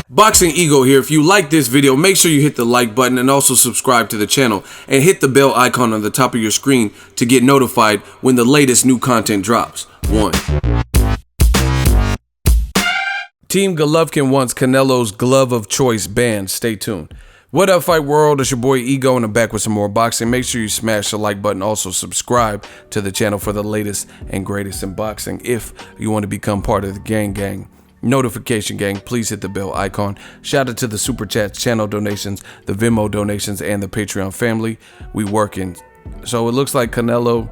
Boxing Ego here. If you like this video, make sure you hit the like button and also subscribe to the channel and hit the bell icon on the top of your screen to get notified when the latest new content drops. 1. Team Golovkin wants Canelo's glove of choice banned. Stay tuned. What up, Fight World? It's your boy Ego, and I'm back with some more boxing. Make sure you smash the like button. Also subscribe to the channel for the latest and greatest in boxing. If you want to become part of the gang, notification gang, please hit the bell icon. Shout out to the super chats, channel donations, the Venmo donations, and the Patreon family. We working. So it looks like Canelo,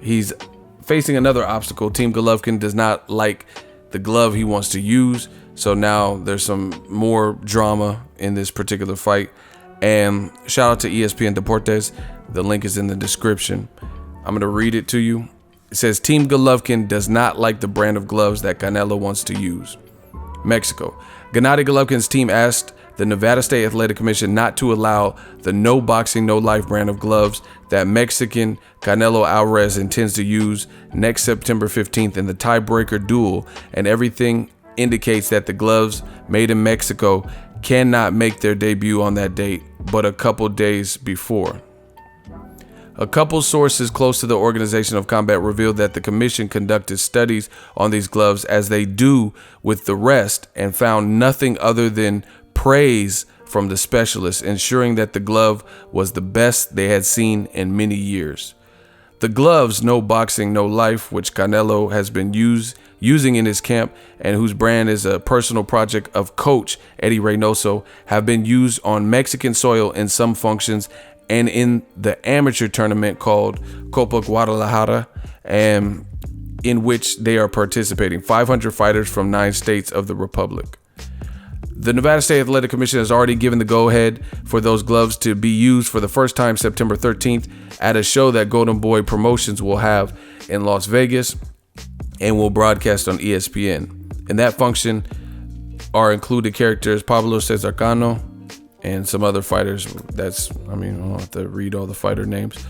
he's facing another obstacle. Team Golovkin does not like the glove he wants to use. So now there's some more drama in this particular fight. And shout out to ESPN Deportes. The link is in the description. I'm going to read it to you. It says, Team Golovkin does not like the brand of gloves that Canelo wants to use. Mexico. Gennady Golovkin's team asked the Nevada State Athletic Commission not to allow the No Boxing, No Life brand of gloves that Mexican Canelo Alvarez intends to use next September 15th in the tiebreaker duel, and everything indicates that the gloves made in Mexico cannot make their debut on that date, but a couple days before. A couple sources close to the Organization of Combat revealed that the commission conducted studies on these gloves as they do with the rest and found nothing other than praise from the specialists, ensuring that the glove was the best they had seen in many years. The gloves, No Boxing, No Life, which Canelo has been using in his camp and whose brand is a personal project of coach Eddie Reynoso, have been used on Mexican soil in some functions and in the amateur tournament called Copa Guadalajara, and in which they are participating 500 fighters from 9 states of the Republic. The Nevada State Athletic Commission has already given the go-ahead for those gloves to be used for the first time September 13th at a show that Golden Boy Promotions will have in Las Vegas and will broadcast on ESPN. In that function are included characters Pablo Cesar Cano and some other fighters. I don't have to read all the fighter names.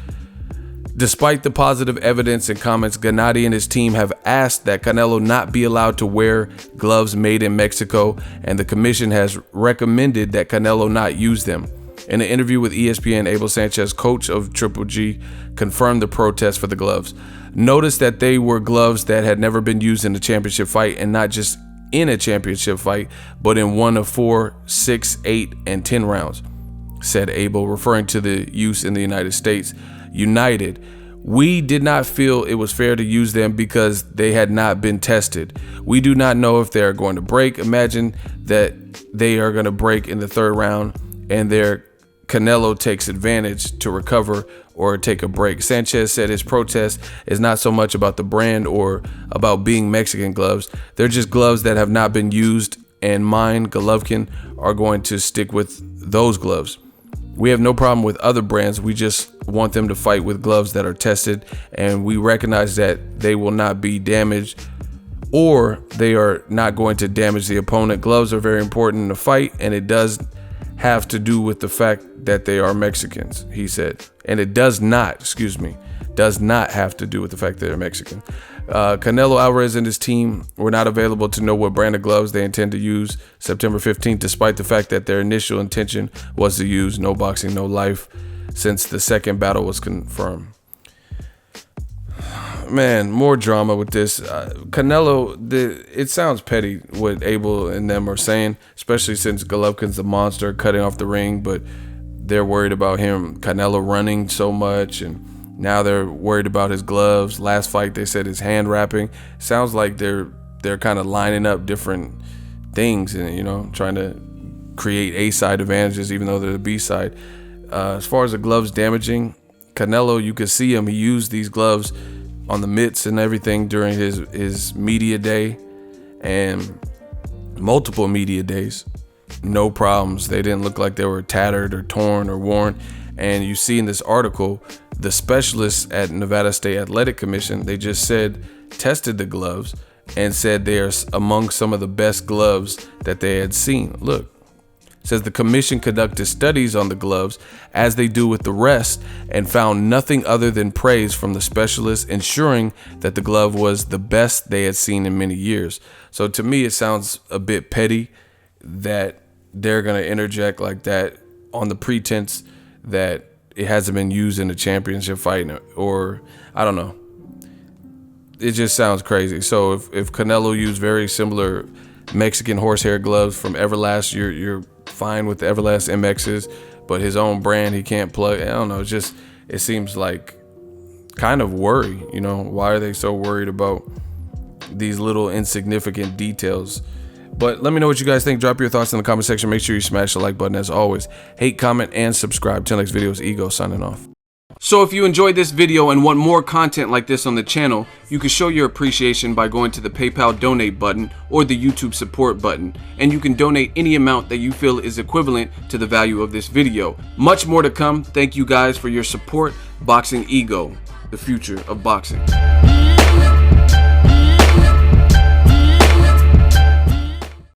Despite the positive evidence and comments, Gennady and his team have asked that Canelo not be allowed to wear gloves made in Mexico, and the commission has recommended that Canelo not use them. In an interview with ESPN, Abel Sanchez, coach of Triple G, confirmed the protest for the gloves. Notice that they were gloves that had never been used in a championship fight, and not just in a championship fight, but in one of 4, 6, 8, and 10 rounds, said Abel, referring to the use in the United States. United, we did not feel it was fair to use them because they had not been tested. We do not know if they are going to break. Imagine that they are going to break in the 3rd round and their Canelo takes advantage to recover or take a break. Sanchez said his protest is not so much about the brand or about being Mexican gloves. They're just gloves that have not been used, and mine, Golovkin, are going to stick with those gloves. We have no problem with other brands. We just want them to fight with gloves that are tested, and we recognize that they will not be damaged or they are not going to damage the opponent. Gloves are very important in a fight, and it does have to do with the fact that they are Mexicans, he said. And it does not have to do with the fact that they're Mexican. Canelo Alvarez and his team were not available to know what brand of gloves they intend to use September 15th, despite the fact that their initial intention was to use No Boxing, No Life since the second battle was confirmed. Man, more drama with this. Canelo, it sounds petty what Abel and them are saying, especially since Golovkin's a monster cutting off the ring, but they're worried about him, Canelo, running so much, and now they're worried about his gloves. Last fight, they said his hand wrapping. Sounds like they're kind of lining up different things and, trying to create A-side advantages, even though they're the B-side. As far as the gloves damaging, Canelo, you could see him. He used these gloves on the mitts and everything during his media day and multiple media days. No problems. They didn't look like they were tattered or torn or worn. And you see in this article, the specialists at Nevada State Athletic Commission, they just tested the gloves and said they are among some of the best gloves that they had seen. Look, it says the commission conducted studies on the gloves as they do with the rest and found nothing other than praise from the specialists, ensuring that the glove was the best they had seen in many years. So to me, it sounds a bit petty that they're gonna interject like that on the pretense that it hasn't been used in the championship fight, or I don't know. It just sounds crazy. So if Canelo used very similar Mexican horsehair gloves from Everlast, you're fine with the Everlast MXs, but his own brand he can't plug. I don't know. It seems like kind of worry. You know, why are they so worried about these little insignificant details? But let me know what you guys think. Drop your thoughts in the comment section. Make sure you smash the like button as always. Hate, comment, and subscribe. Till next video, it's Ego signing off. So if you enjoyed this video and want more content like this on the channel, you can show your appreciation by going to the PayPal donate button or the YouTube support button, and you can donate any amount that you feel is equivalent to the value of this video. Much more to come. Thank you guys for your support. Boxing Ego, the future of boxing.